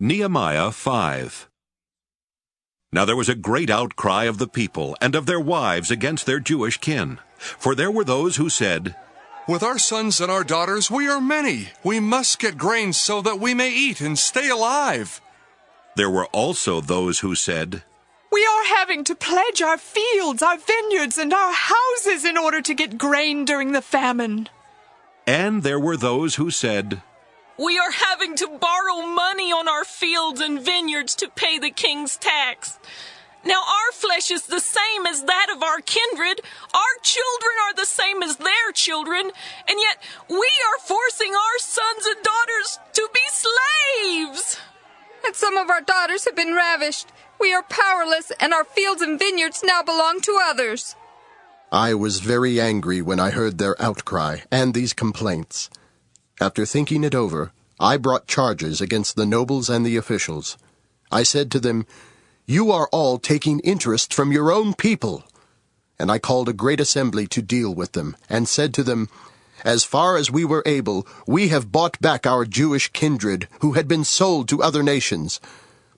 Nehemiah 5. Now there was a great outcry of the people and of their wives against their Jewish kin. For there were those who said, "With our sons and our daughters we are many. We must get grain so that we may eat and stay alive." There were also those who said, "We are having to pledge our fields, our vineyards, and our houses in order to get grain during the famine." And there were those who said, "We are having to borrow money on our fields and vineyards to pay the king's tax. Now our flesh is the same as that of our kindred. Our children are the same as their children, and yet we are forcing our sons and daughters to be slaves. And some of our daughters have been ravished. We are powerless, and our fields and vineyards now belong to others." I was very angry when I heard their outcry and these complaints. After thinking it over, I brought charges against the nobles and the officials. I said to them, "You are all taking interest from your own people." And I called a great assembly to deal with them, and said to them, "As far as we were able, we have bought back our Jewish kindred who had been sold to other nations.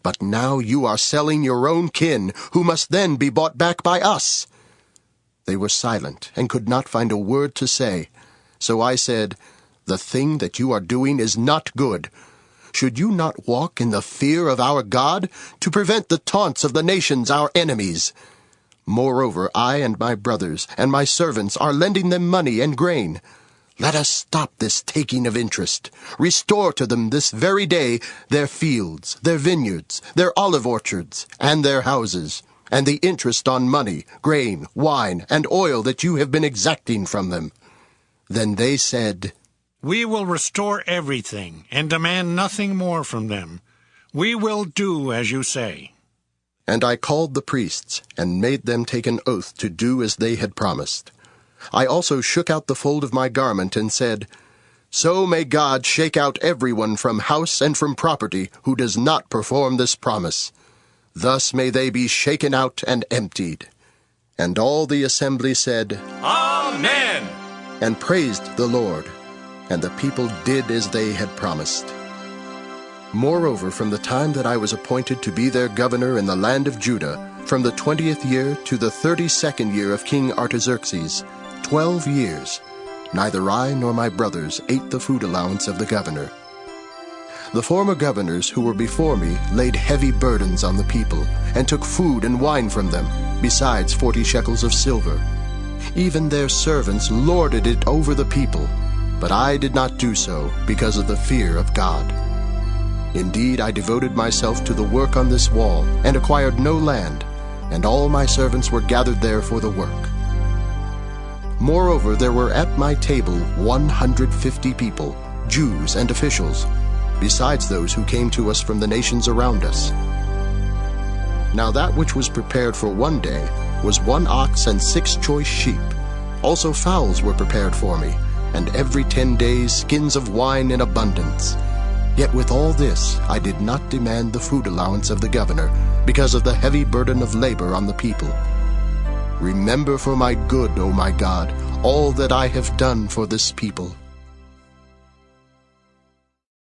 But now you are selling your own kin, who must then be bought back by us." They were silent and could not find a word to say. So I said, "The thing that you are doing is not good. Should you not walk in the fear of our God, to prevent the taunts of the nations our enemies? Moreover, I and my brothers and my servants are lending them money and grain. Let us stop this taking of interest. Restore to them this very day their fields, their vineyards, their olive orchards, and their houses, and the interest on money, grain, wine, and oil that you have been exacting from them." Then they said, "We will restore everything and demand nothing more from them. We will do as you say." And I called the priests and made them take an oath to do as they had promised. I also shook out the fold of my garment and said, "So may God shake out everyone from house and from property who does not perform this promise. Thus may they be shaken out and emptied." And all the assembly said, Amen, and praised the Lord. And the people did as they had promised. Moreover, from the time that I was appointed to be their governor in the land of Judah, from the 20th year to the 32nd year of King Artaxerxes, 12 years, neither I nor my brothers ate the food allowance of the governor. The former governors who were before me laid heavy burdens on the people, and took food and wine from them, besides 40 shekels of silver. Even their servants lorded it over the people, but I did not do so because of the fear of God. Indeed, I devoted myself to the work on this wall, and acquired no land, and all my servants were gathered there for the work. Moreover, there were at my table 150 people, Jews and officials, besides those who came to us from the nations around us. Now that which was prepared for one day was 1 ox and 6 choice sheep. Also fowls were prepared for me, and every 10 days skins of wine in abundance. Yet with all this I did not demand the food allowance of the governor, because of the heavy burden of labor on the people. Remember for my good, O my God, all that I have done for this people.